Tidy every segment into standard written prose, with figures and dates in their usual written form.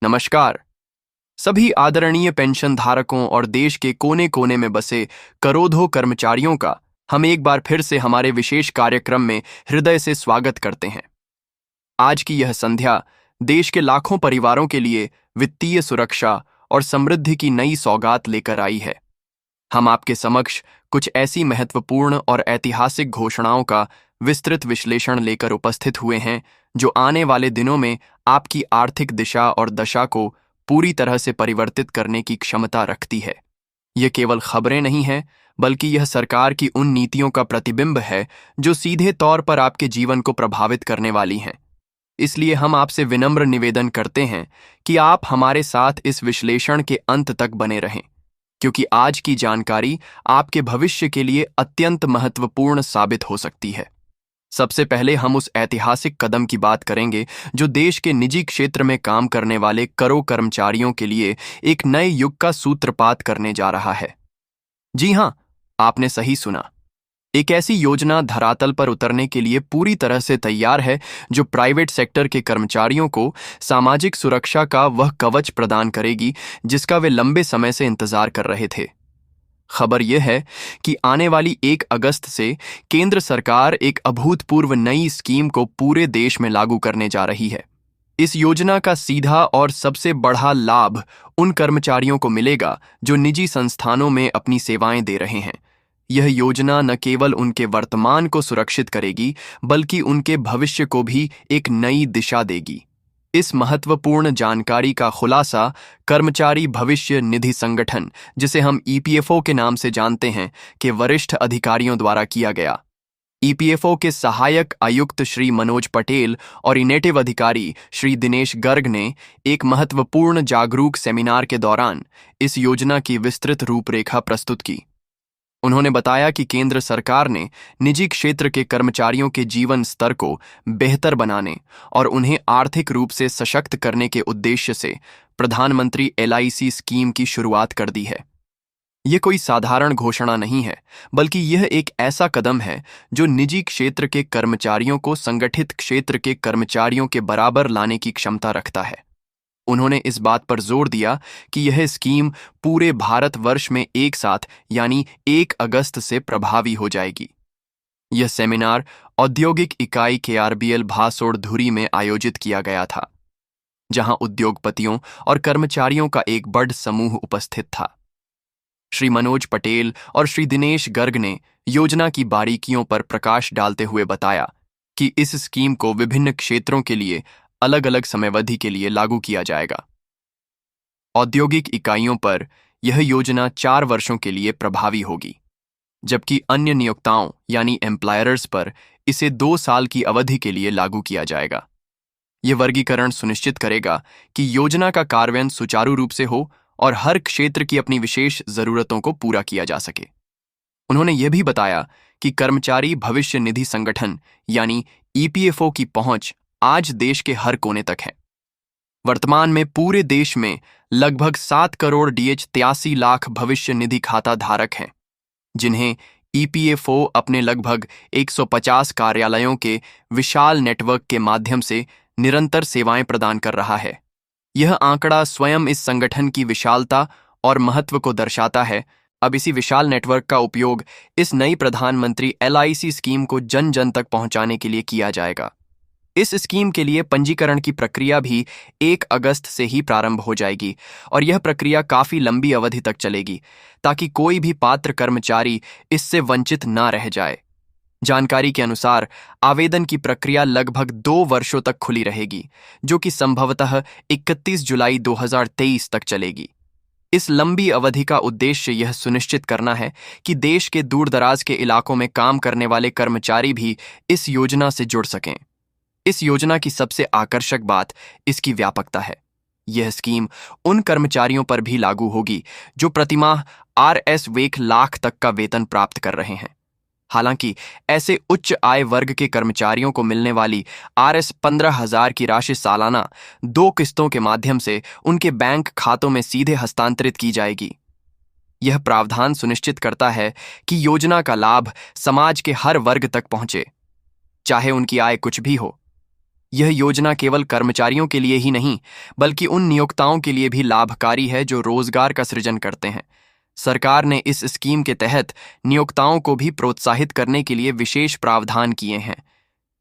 नमस्कार। सभी आदरणीय पेंशन धारकों और देश के कोने कोने में बसे करोड़ों कर्मचारियों का हम एक बार फिर से हमारे विशेष कार्यक्रम में हृदय से स्वागत करते हैं। आज की यह संध्या देश के लाखों परिवारों के लिए वित्तीय सुरक्षा और समृद्धि की नई सौगात लेकर आई है। हम आपके समक्ष कुछ ऐसी महत्वपूर्ण और ऐतिहासिक घोषणाओं का विस्तृत विश्लेषण लेकर उपस्थित हुए हैं जो आने वाले दिनों में आपकी आर्थिक दिशा और दशा को पूरी तरह से परिवर्तित करने की क्षमता रखती है। ये केवल खबरें नहीं हैं, बल्कि यह सरकार की उन नीतियों का प्रतिबिंब है जो सीधे तौर पर आपके जीवन को प्रभावित करने वाली हैं। इसलिए हम आपसे विनम्र निवेदन करते हैं कि आप हमारे साथ इस विश्लेषण के अंत तक बने रहें, क्योंकि आज की जानकारी आपके भविष्य के लिए अत्यंत महत्वपूर्ण साबित हो सकती है। सबसे पहले हम उस ऐतिहासिक कदम की बात करेंगे जो देश के निजी क्षेत्र में काम करने वाले करोड़ों कर्मचारियों के लिए एक नए युग का सूत्रपात करने जा रहा है। जी हां, आपने सही सुना। एक ऐसी योजना धरातल पर उतरने के लिए पूरी तरह से तैयार है जो प्राइवेट सेक्टर के कर्मचारियों को सामाजिक सुरक्षा का वह कवच प्रदान करेगी जिसका वे लंबे समय से इंतजार कर रहे थे। खबर यह है कि आने वाली 1 अगस्त से केंद्र सरकार एक अभूतपूर्व नई स्कीम को पूरे देश में लागू करने जा रही है। इस योजना का सीधा और सबसे बड़ा लाभ उन कर्मचारियों को मिलेगा जो निजी संस्थानों में अपनी सेवाएं दे रहे हैं। यह योजना न केवल उनके वर्तमान को सुरक्षित करेगी, बल्कि उनके भविष्य को भी एक नई दिशा देगी। इस महत्वपूर्ण जानकारी का खुलासा कर्मचारी भविष्य निधि संगठन, जिसे हम ईपीएफओ के नाम से जानते हैं, के वरिष्ठ अधिकारियों द्वारा किया गया। ईपीएफओ के सहायक आयुक्त श्री मनोज पटेल और इनेटिव अधिकारी श्री दिनेश गर्ग ने एक महत्वपूर्ण जागरूक सेमिनार के दौरान इस योजना की विस्तृत रूपरेखा प्रस्तुत की। उन्होंने बताया कि केंद्र सरकार ने निजी क्षेत्र के कर्मचारियों के जीवन स्तर को बेहतर बनाने और उन्हें आर्थिक रूप से सशक्त करने के उद्देश्य से प्रधानमंत्री एलआईसी स्कीम की शुरुआत कर दी है। यह कोई साधारण घोषणा नहीं है, बल्कि यह एक ऐसा कदम है जो निजी क्षेत्र के कर्मचारियों को संगठित क्षेत्र के कर्मचारियों के बराबर लाने की क्षमता रखता है। उन्होंने इस बात पर जोर दिया कि यह स्कीम पूरे भारतवर्ष में एक साथ यानी 1 अगस्त से प्रभावी हो जाएगी। यह सेमिनार औद्योगिक इकाई केआरबीएल भासोड़ धुरी में आयोजित किया गया था, जहां उद्योगपतियों और कर्मचारियों का एक बड़ा समूह उपस्थित था। श्री मनोज पटेल और श्री दिनेश गर्ग ने योजना की बारीकियों पर प्रकाश डालते हुए बताया कि इस स्कीम को विभिन्न क्षेत्रों के लिए अलग अलग समयावधि के लिए लागू किया जाएगा। औद्योगिक इकाइयों पर यह योजना 4 वर्षों के लिए प्रभावी होगी, जबकि अन्य नियोक्ताओं यानी एम्प्लॉयर्स पर इसे 2 साल की अवधि के लिए लागू किया जाएगा। यह वर्गीकरण सुनिश्चित करेगा कि योजना का कार्यान्वयन सुचारू रूप से हो और हर क्षेत्र की अपनी विशेष जरूरतों को पूरा किया जा सके। उन्होंने यह भी बताया कि कर्मचारी भविष्य निधि संगठन यानी ईपीएफओ की पहुंच आज देश के हर कोने तक है। वर्तमान में पूरे देश में लगभग 7 करोड़ DH 83 लाख भविष्य निधि खाता धारक हैं, जिन्हें ईपीएफओ अपने लगभग 150 कार्यालयों के विशाल नेटवर्क के माध्यम से निरंतर सेवाएं प्रदान कर रहा है। यह आंकड़ा स्वयं इस संगठन की विशालता और महत्व को दर्शाता है। अब इसी विशाल नेटवर्क का उपयोग इस नई प्रधानमंत्री एलआईसी स्कीम को जन जन तक पहुंचाने के लिए किया जाएगा। इस स्कीम के लिए पंजीकरण की प्रक्रिया भी 1 अगस्त से ही प्रारंभ हो जाएगी और यह प्रक्रिया काफी लंबी अवधि तक चलेगी, ताकि कोई भी पात्र कर्मचारी इससे वंचित ना रह जाए। जानकारी के अनुसार आवेदन की प्रक्रिया लगभग 2 वर्षों तक खुली रहेगी, जो कि संभवतः 31 जुलाई 2023 तक चलेगी। इस लंबी अवधि का उद्देश्य यह सुनिश्चित करना है कि देश के दूरदराज के इलाकों में काम करने वाले कर्मचारी भी इस योजना से जुड़ सकें। इस योजना की सबसे आकर्षक बात इसकी व्यापकता है। यह स्कीम उन कर्मचारियों पर भी लागू होगी जो प्रतिमाह RS 1 लाख तक का वेतन प्राप्त कर रहे हैं। हालांकि ऐसे उच्च आय वर्ग के कर्मचारियों को मिलने वाली RS 15,000 की राशि सालाना 2 किस्तों के माध्यम से उनके बैंक खातों में सीधे हस्तांतरित की जाएगी। यह प्रावधान सुनिश्चित करता है कि योजना का लाभ समाज के हर वर्ग तक पहुंचे, चाहे उनकी आय कुछ भी हो। यह योजना केवल कर्मचारियों के लिए ही नहीं, बल्कि उन नियोक्ताओं के लिए भी लाभकारी है जो रोजगार का सृजन करते हैं। सरकार ने इस स्कीम के तहत नियोक्ताओं को भी प्रोत्साहित करने के लिए विशेष प्रावधान किए हैं।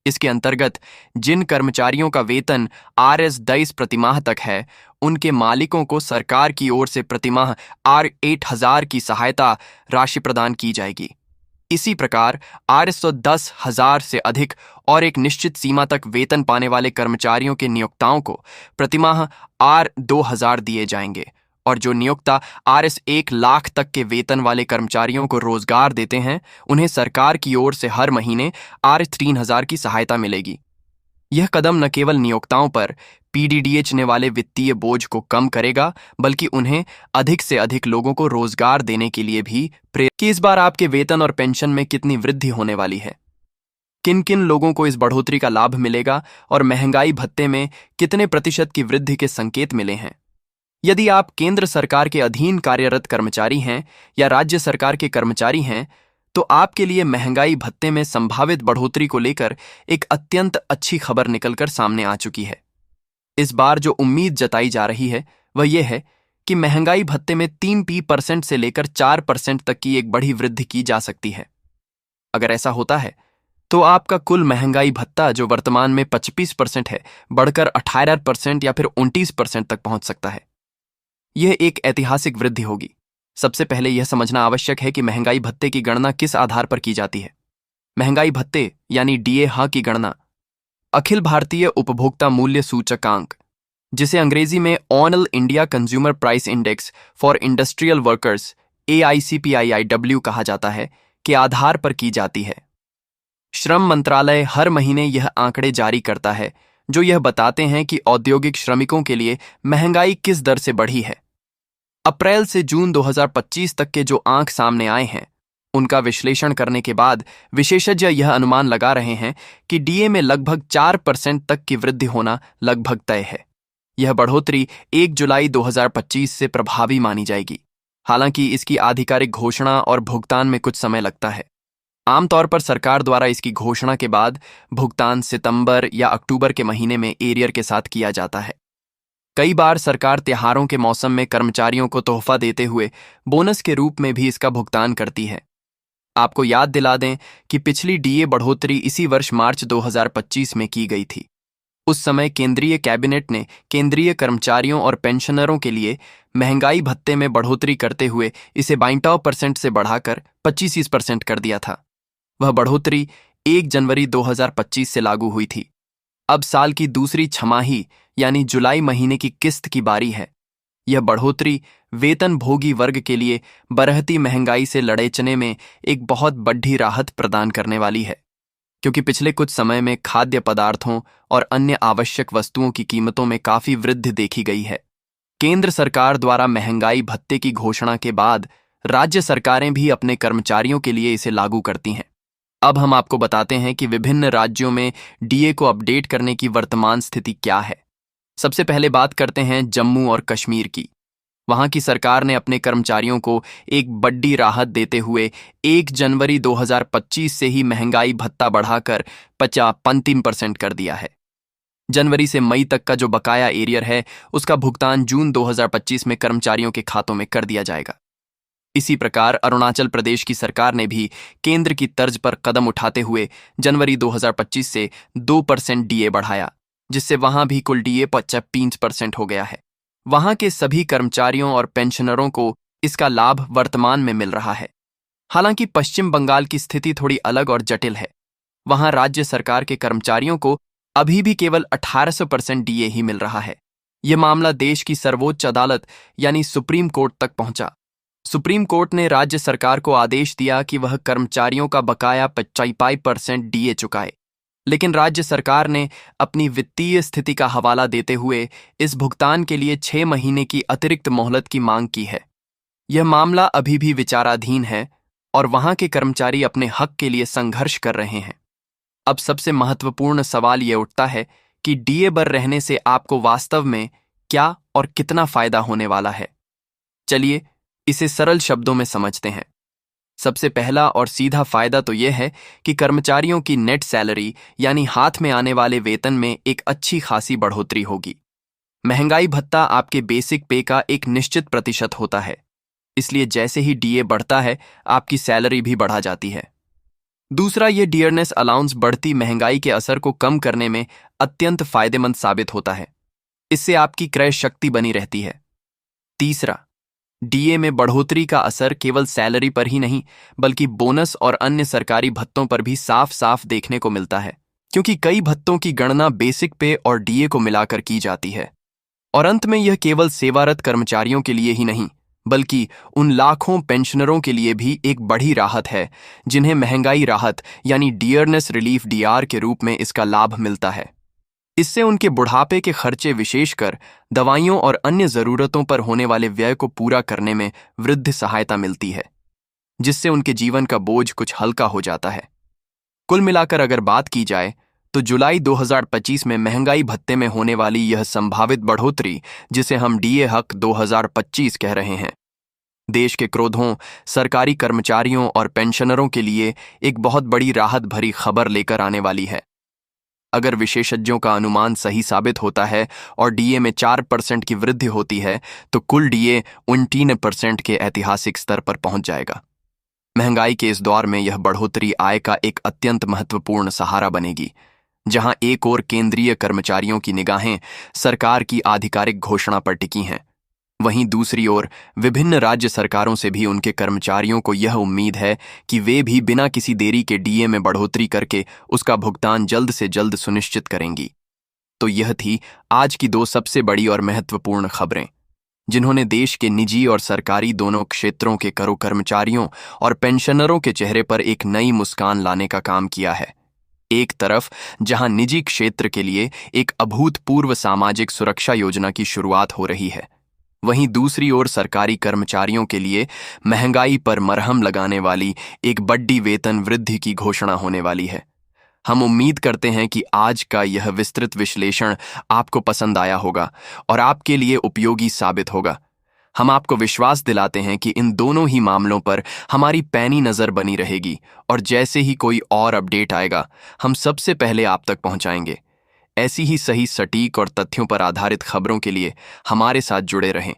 इसके अंतर्गत जिन कर्मचारियों का वेतन Rs 22 प्रतिमाह तक है, उनके मालिकों को सरकार की ओर से प्रतिमाह R8000 की सहायता राशि प्रदान की जाएगी। इसी प्रकार Rs 110,000 से अधिक और एक निश्चित सीमा तक वेतन पाने वाले कर्मचारियों के नियोक्ताओं को प्रतिमाह R2000 दिए जाएंगे, और जो नियोक्ता Rs 1,00,000 तक के वेतन वाले कर्मचारियों को रोजगार देते हैं, उन्हें सरकार की ओर से हर महीने Rs 3,000 की सहायता मिलेगी। यह कदम न केवल नियोक्ताओं पर पीडीडीएचने वाले वित्तीय बोझ को कम करेगा, बल्कि उन्हें अधिक से अधिक लोगों को रोजगार देने के लिए भी प्रेरित कि इस बार आपके वेतन और पेंशन में कितनी वृद्धि होने वाली है, किन किन लोगों को इस बढ़ोतरी का लाभ मिलेगा और महंगाई भत्ते में कितने प्रतिशत की वृद्धि के संकेत मिले हैं। यदि आप केंद्र सरकार के अधीन कार्यरत कर्मचारी हैं या राज्य सरकार के कर्मचारी हैं, तो आपके लिए महंगाई भत्ते में संभावित बढ़ोतरी को लेकर एक अत्यंत अच्छी खबर निकलकर सामने आ चुकी है। इस बार जो उम्मीद जताई जा रही है वह यह है कि महंगाई भत्ते में 3% से लेकर 4% तक की एक बड़ी वृद्धि की जा सकती है। अगर ऐसा होता है तो आपका कुल महंगाई भत्ता, जो वर्तमान में 25% है, बढ़कर 18% या फिर 29% तक पहुंच सकता है। यह एक ऐतिहासिक वृद्धि होगी। सबसे पहले यह समझना आवश्यक है कि महंगाई भत्ते की गणना किस आधार पर की जाती है। महंगाई भत्ते यानी DA की गणना अखिल भारतीय उपभोक्ता मूल्य सूचकांक, जिसे अंग्रेजी में all India consumer price index for industrial workers AICPIIW कहा जाता है, के आधार पर की जाती है। श्रम मंत्रालय हर महीने यह आंकड़े जारी करता है जो यह बताते हैं कि औद्योगिक श्रमिकों के लिए महंगाई किस दर से बढ़ी है। अप्रैल से जून 2025 तक के जो आंक सामने आए हैं, उनका विश्लेषण करने के बाद विशेषज्ञ यह अनुमान लगा रहे हैं कि DA में लगभग 4% तक की वृद्धि होना लगभग तय है। यह बढ़ोतरी 1 जुलाई 2025 से प्रभावी मानी जाएगी। हालांकि इसकी आधिकारिक घोषणा और भुगतान में कुछ समय लगता है। आमतौर पर सरकार द्वारा इसकी घोषणा के बाद भुगतान सितंबर या अक्टूबर के महीने में एरियर के साथ किया जाता है। कई बार सरकार त्योहारों के मौसम में कर्मचारियों को तोहफा देते हुए बोनस के रूप में भी इसका भुगतान करती है। आपको याद दिला दें कि पिछली DA बढ़ोतरी इसी वर्ष मार्च 2025 में की गई थी। उस समय केंद्रीय कैबिनेट ने केंद्रीय कर्मचारियों और पेंशनरों के लिए महंगाई भत्ते में बढ़ोतरी करते हुए इसे 52% से बढ़ाकर 25% कर दिया था। वह बढ़ोतरी 1 जनवरी 2025 से लागू हुई थी। अब साल की दूसरी छमाही यानी जुलाई महीने की किस्त की बारी है। यह बढ़ोतरी वेतन भोगी वर्ग के लिए बढ़ती महंगाई से लड़ेचने में एक बहुत बड़ी राहत प्रदान करने वाली है, क्योंकि पिछले कुछ समय में खाद्य पदार्थों और अन्य आवश्यक वस्तुओं की कीमतों में काफी वृद्धि देखी गई है। केंद्र सरकार द्वारा महंगाई भत्ते की घोषणा के बाद राज्य सरकारें भी अपने कर्मचारियों के लिए इसे लागू करती हैं। अब हम आपको बताते हैं कि विभिन्न राज्यों में DA को अपडेट करने की वर्तमान स्थिति क्या है। सबसे पहले बात करते हैं जम्मू और कश्मीर की। वहां की सरकार ने अपने कर्मचारियों को एक बड़ी राहत देते हुए 1 जनवरी 2025 से ही महंगाई भत्ता बढ़ाकर 55% कर दिया है। जनवरी से मई तक का जो बकाया एरियर है, उसका भुगतान जून 2025 में कर्मचारियों के खातों में कर दिया जाएगा। इसी प्रकार अरुणाचल प्रदेश की सरकार ने भी केंद्र की तर्ज पर कदम उठाते हुए जनवरी 2025 से 2% DA बढ़ाया, जिससे वहां भी कुल DA 55% हो गया है। वहां के सभी कर्मचारियों और पेंशनरों को इसका लाभ वर्तमान में मिल रहा है। हालांकि पश्चिम बंगाल की स्थिति थोड़ी अलग और जटिल है। वहां राज्य सरकार के कर्मचारियों को अभी भी केवल 1800% DA ही मिल रहा है। यह मामला देश की सर्वोच्च अदालत यानी सुप्रीम कोर्ट तक पहुंचा। सुप्रीम कोर्ट ने राज्य सरकार को आदेश दिया कि वह कर्मचारियों का बकाया 55% DA चुकाए, लेकिन राज्य सरकार ने अपनी वित्तीय स्थिति का हवाला देते हुए इस भुगतान के लिए 6 महीने की अतिरिक्त मोहलत की मांग की है। यह मामला अभी भी विचाराधीन है और वहां के कर्मचारी अपने हक के लिए संघर्ष कर रहे हैं। अब सबसे महत्वपूर्ण सवाल यह उठता है कि DA बर रहने से आपको वास्तव में क्या और कितना फायदा होने वाला है। चलिए इसे सरल शब्दों में समझते हैं। सबसे पहला और सीधा फायदा तो यह है कि कर्मचारियों की नेट सैलरी यानी हाथ में आने वाले वेतन में एक अच्छी खासी बढ़ोतरी होगी। महंगाई भत्ता आपके बेसिक पे का एक निश्चित प्रतिशत होता है, इसलिए जैसे ही डीए बढ़ता है आपकी सैलरी भी बढ़ा जाती है। दूसरा, ये डियरनेस अलाउंस बढ़ती महंगाई के असर को कम करने में अत्यंत फायदेमंद साबित होता है। इससे आपकी क्रय शक्ति बनी रहती है। तीसरा, डीए में बढ़ोतरी का असर केवल सैलरी पर ही नहीं बल्कि बोनस और अन्य सरकारी भत्तों पर भी साफ साफ देखने को मिलता है, क्योंकि कई भत्तों की गणना बेसिक पे और डीए को मिलाकर की जाती है। और अंत में यह केवल सेवारत कर्मचारियों के लिए ही नहीं बल्कि उन लाखों पेंशनरों के लिए भी एक बड़ी राहत है जिन्हें महंगाई राहत यानी डियरनेस रिलीफ डीआर के रूप में इसका लाभ मिलता है। इससे उनके बुढ़ापे के खर्चे, विशेषकर दवाइयों और अन्य जरूरतों पर होने वाले व्यय को पूरा करने में वृद्धि सहायता मिलती है, जिससे उनके जीवन का बोझ कुछ हल्का हो जाता है। कुल मिलाकर अगर बात की जाए तो जुलाई 2025 में महंगाई भत्ते में होने वाली यह संभावित बढ़ोतरी, जिसे हम डीए हक 2025 कह रहे हैं, देश के क्रोधों, सरकारी कर्मचारियों और पेंशनरों के लिए एक बहुत बड़ी राहत भरी खबर लेकर आने वाली है। अगर विशेषज्ञों का अनुमान सही साबित होता है और डीए में 4% की वृद्धि होती है तो कुल डीए 29% के ऐतिहासिक स्तर पर पहुंच जाएगा। महंगाई के इस दौर में यह बढ़ोतरी आय का एक अत्यंत महत्वपूर्ण सहारा बनेगी, जहां एक ओर केंद्रीय कर्मचारियों की निगाहें सरकार की आधिकारिक घोषणा पर टिकी हैं, वहीं दूसरी ओर विभिन्न राज्य सरकारों से भी उनके कर्मचारियों को यह उम्मीद है कि वे भी बिना किसी देरी के डीए में बढ़ोतरी करके उसका भुगतान जल्द से जल्द सुनिश्चित करेंगी। तो यह थी आज की दो सबसे बड़ी और महत्वपूर्ण खबरें, जिन्होंने देश के निजी और सरकारी दोनों क्षेत्रों के कर्मचारियों और पेंशनरों के चेहरे पर एक नई मुस्कान लाने का काम किया है। एक तरफ जहां निजी क्षेत्र के लिए एक अभूतपूर्व सामाजिक सुरक्षा योजना की शुरुआत हो रही है, वहीं दूसरी ओर सरकारी कर्मचारियों के लिए महंगाई पर मरहम लगाने वाली एक बड़ी वेतन वृद्धि की घोषणा होने वाली है। हम उम्मीद करते हैं कि आज का यह विस्तृत विश्लेषण आपको पसंद आया होगा और आपके लिए उपयोगी साबित होगा। हम आपको विश्वास दिलाते हैं कि इन दोनों ही मामलों पर हमारी पैनी नजर बनी रहेगी और जैसे ही कोई और अपडेट आएगा हम सबसे पहले आप तक पहुंचाएंगे। ऐसी ही सही, सटीक और तथ्यों पर आधारित खबरों के लिए हमारे साथ जुड़े रहें।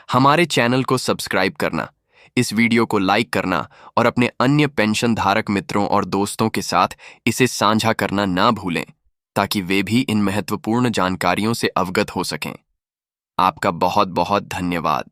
हमारे चैनल को सब्सक्राइब करना, इस वीडियो को लाइक करना और अपने अन्य पेंशन धारक मित्रों और दोस्तों के साथ इसे साझा करना ना भूलें, ताकि वे भी इन महत्वपूर्ण जानकारियों से अवगत हो सकें। आपका बहुत बहुत धन्यवाद।